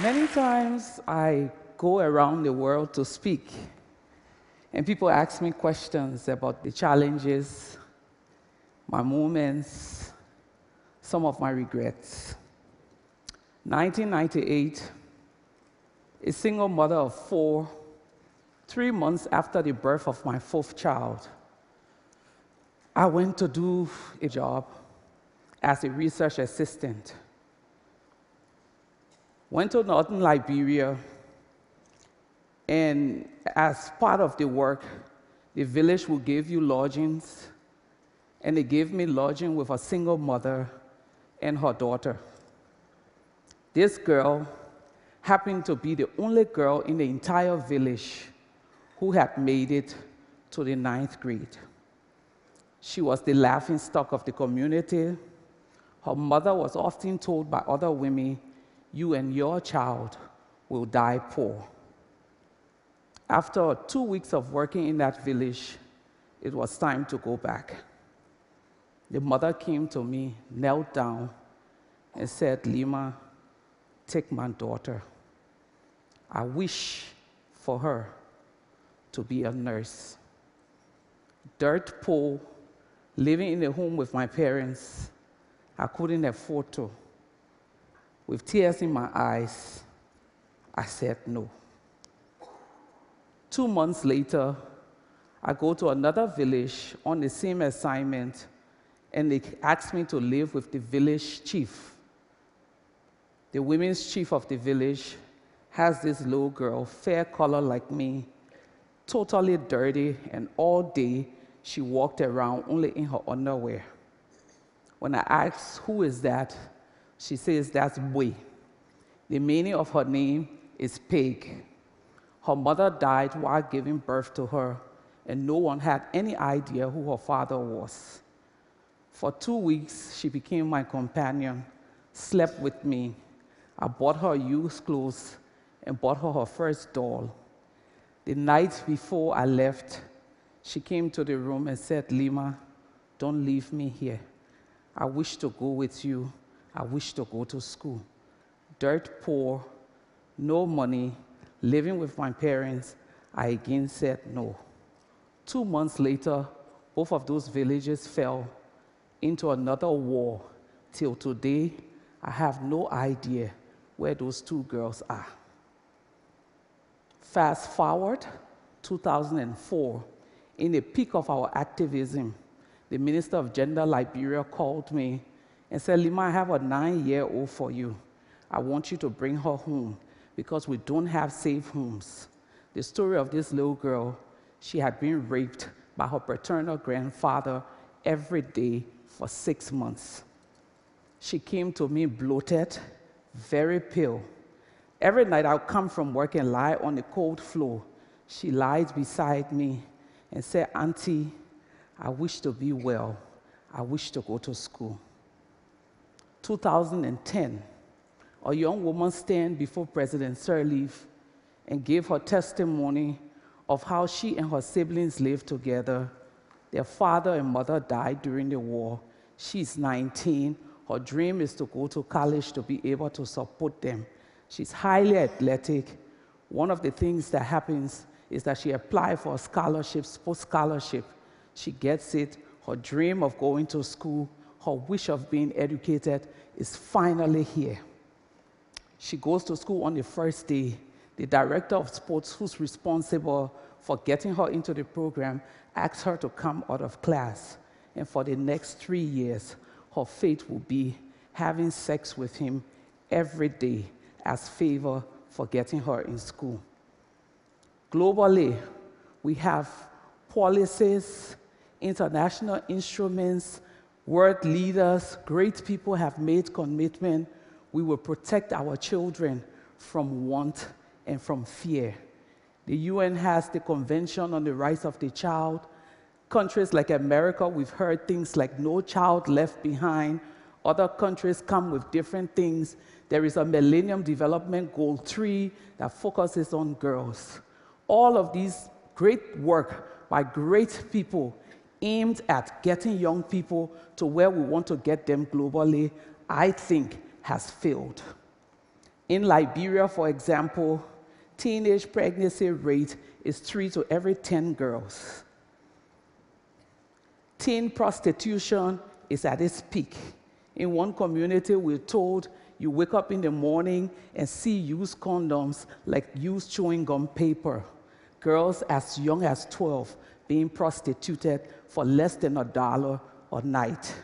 Many times I go around the world to speak, and people ask me questions about the challenges, my moments, some of my regrets. 1998, a single mother of 4, 3 months after the birth of my 4th child, I went to do a job as a research assistant. Went to northern Liberia, and as part of the work, the village will give you lodgings, and they gave me lodging with a single mother and her daughter. This girl happened to be the only girl in the entire village who had made it to the 9th grade. She was the laughingstock of the community. Her mother was often told by other women, "You and your child will die poor." After 2 weeks of working in that village, it was time to go back. The mother came to me, knelt down, and said, "Lima, take my daughter. I wish for her to be a nurse." Dirt poor, living in a home with my parents, I couldn't afford to. With tears in my eyes, I said no. 2 months later, I go to another village on the same assignment, and they asked me to live with the village chief. The women's chief of the village has this little girl, fair color like me, totally dirty, and all day she walked around only in her underwear. When I asked, "Who is that?" she says, "That's Bwe." The meaning of her name is pig. Her mother died while giving birth to her, and no one had any idea who her father was. For 2 weeks, she became my companion, slept with me. I bought her used clothes and bought her first doll. The night before I left, she came to the room and said, "Lima, don't leave me here. I wish to go with you. I wish to go to school." Dirt poor, no money, living with my parents, I again said no. 2 months later, both of those villages fell into another war. Till today, I have no idea where those 2 girls are. Fast forward, 2004, in the peak of our activism, the Minister of Gender Liberia called me and said, "Lima, I have a 9-year-old for you. I want you to bring her home because we don't have safe homes." The story of this little girl, she had been raped by her paternal grandfather every day for 6 months. She came to me bloated, very pale. Every night I would come from work and lie on the cold floor. She lied beside me and said, "Auntie, I wish to be well. I wish to go to school." 2010, a young woman stand before President Sirleaf and gave her testimony of how she and her siblings lived together. Their father and mother died during the war. She's 19. Her dream is to go to college to be able to support them. She's highly athletic. One of the things that happens is that she applied for a scholarship, sports scholarship. She gets it. Her dream of going to school, her wish of being educated is finally here. She goes to school on the first day. The director of sports, who's responsible for getting her into the program, asks her to come out of class. And for the next 3 years, her fate will be having sex with him every day as favor for getting her in school. Globally, we have policies, international instruments, world leaders, great people have made commitment. We will protect our children from want and from fear. The UN has the Convention on the Rights of the Child. Countries like America, we've heard things like No Child Left Behind. Other countries come with different things. There is a Millennium Development Goal 3 that focuses on girls. All of these great work by great people aimed at getting young people to where we want to get them globally, I think has failed. In Liberia, for example, teenage pregnancy rate is 3 to every 10 girls. Teen prostitution is at its peak. In one community, we're told you wake up in the morning and see used condoms like used chewing gum paper. Girls as young as 12 being prostituted for less than $1 a night.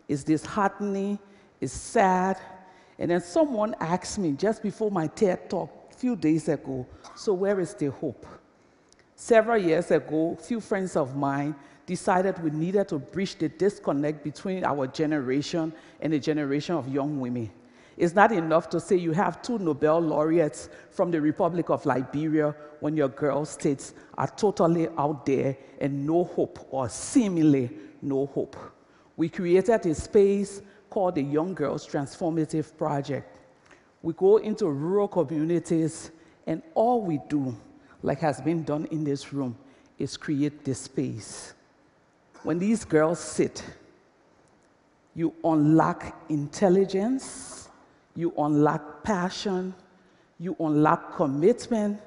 It's disheartening, it's sad. And then someone asked me just before my TED talk a few days ago, so where is the hope? Several years ago, a few friends of mine decided we needed to bridge the disconnect between our generation and the generation of young women. It's not enough to say you have 2 Nobel laureates from the Republic of Liberia when your girl states are totally out there and no hope, or seemingly no hope. We created a space called the Young Girls Transformative Project. We go into rural communities, and all we do, like has been done in this room, is create this space. When these girls sit, you unlock intelligence, you unlock passion, you unlock commitment,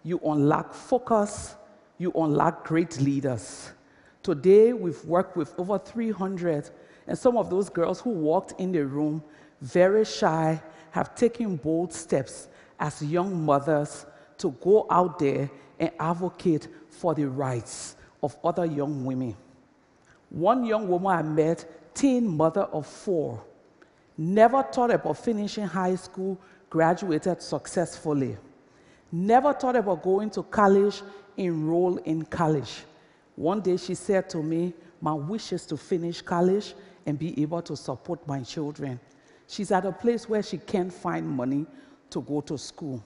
you unlock focus, you unlock great leaders. Today, we've worked with over 300, and some of those girls who walked in the room, very shy, have taken bold steps as young mothers to go out there and advocate for the rights of other young women. One young woman I met, teen mother of 4, never thought about finishing high school, graduated successfully. Never thought about going to college, enroll in college. One day she said to me, my wish is to finish college and be able to support my children. She's at a place where she can't find money to go to school.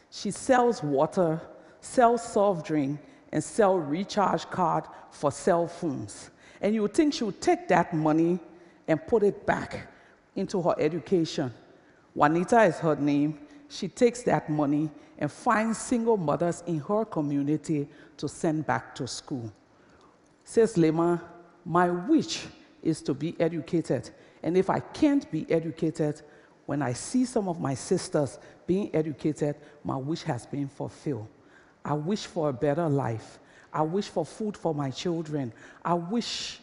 She sells water, sells soft drink, and sells recharge card for cell phones. And you would think she would take that money and put it back into her education. Juanita is her name. She takes that money and finds single mothers in her community to send back to school. Says Leyma, my wish is to be educated. And if I can't be educated, when I see some of my sisters being educated, my wish has been fulfilled. I wish for a better life. I wish for food for my children. I wish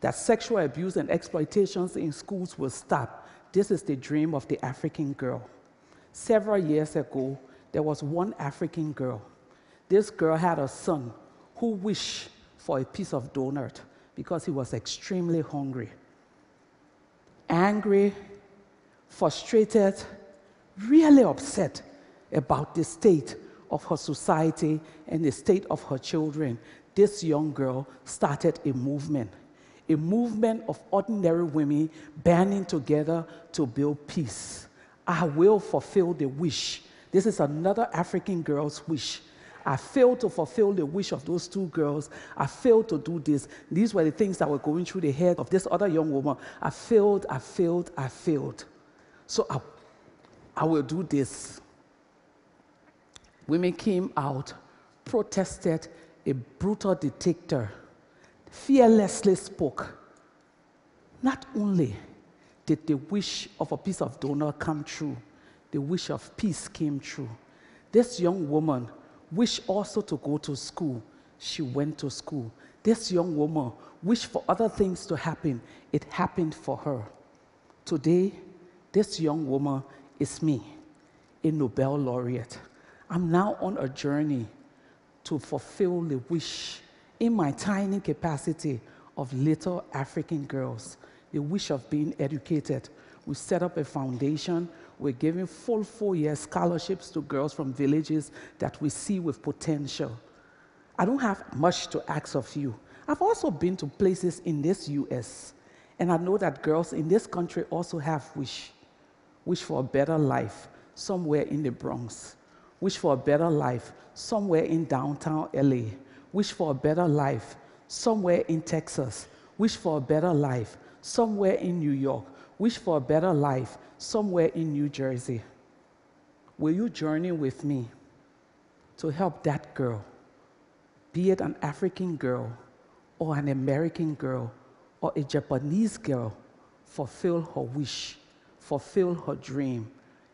that sexual abuse and exploitations in schools will stop. This is the dream of the African girl. Several years ago, there was one African girl. This girl had a son who wished for a piece of donut because he was extremely hungry. Angry, frustrated, really upset about the state of her society and the state of her children, this young girl started a movement of ordinary women banding together to build peace. I will fulfill the wish. This is another African girl's wish. I failed to fulfill the wish of those 2 girls. I failed to do this. These were the things that were going through the head of this other young woman. I failed. So I will do this. Women came out, protested. A brutal dictator fearlessly spoke. Not only did the wish of a piece of donut come true, the wish of peace came true. This young woman wished also to go to school. She went to school. This young woman wished for other things to happen. It happened for her. Today, this young woman is me, a Nobel laureate. I'm now on a journey to fulfill the wish in my tiny capacity of little African girls, the wish of being educated. We set up a foundation. We're giving full 4-year scholarships to girls from villages that we see with potential. I don't have much to ask of you. I've also been to places in this US, and I know that girls in this country also have wish for a better life somewhere in the Bronx, wish for a better life somewhere in downtown LA, wish for a better life somewhere in Texas, wish for a better life somewhere in New York, wish for a better life somewhere in New Jersey. Will you journey with me to help that girl, be it an African girl or an American girl or a Japanese girl, fulfill her wish, fulfill her dream,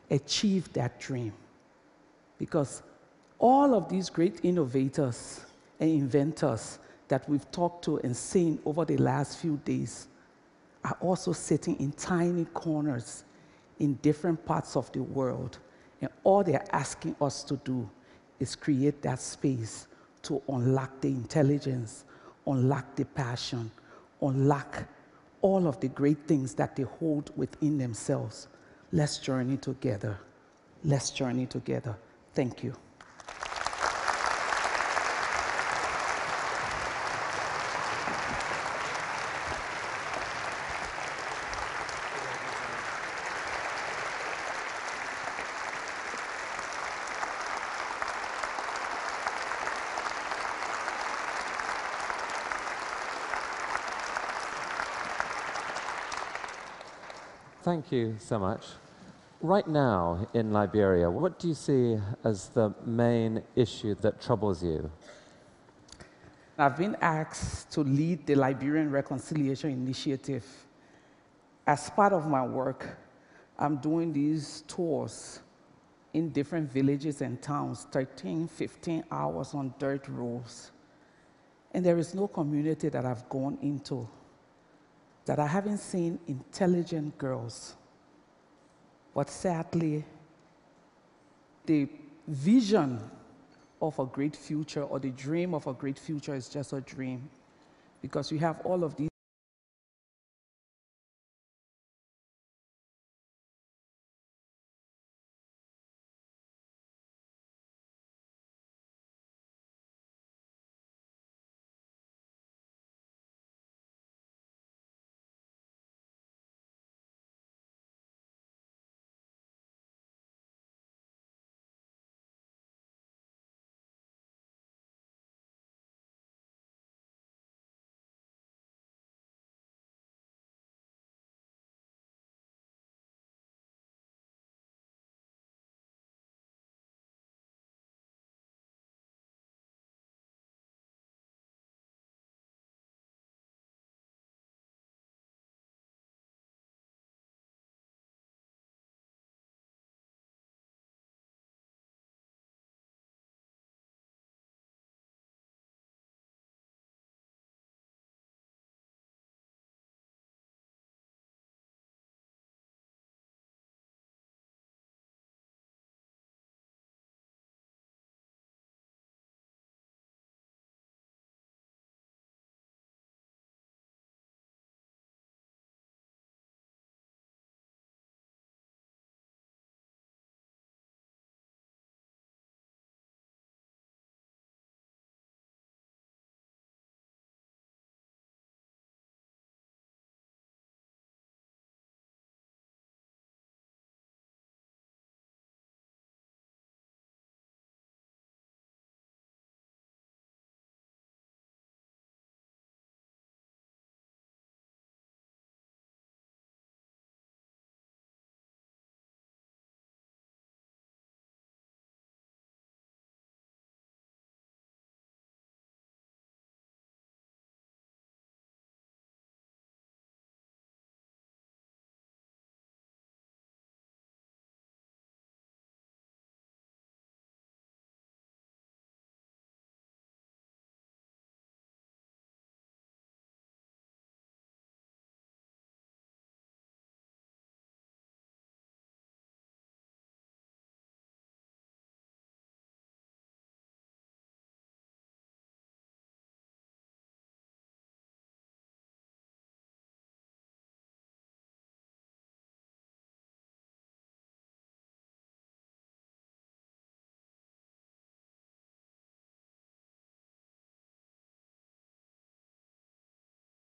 achieve that dream? Because all of these great innovators and inventors that we've talked to and seen over the last few days are also sitting in tiny corners in different parts of the world. And all they're asking us to do is create that space to unlock the intelligence, unlock the passion, unlock all of the great things that they hold within themselves. Let's journey together. Let's journey together. Thank you. Thank you so much. Right now in Liberia, what do you see as the main issue that troubles you? I've been asked to lead the Liberian Reconciliation Initiative. As part of my work, I'm doing these tours in different villages and towns, 13, 15 hours on dirt roads. And there is no community that I've gone into that I haven't seen intelligent girls. But sadly, the vision of a great future or the dream of a great future is just a dream, because you have all of these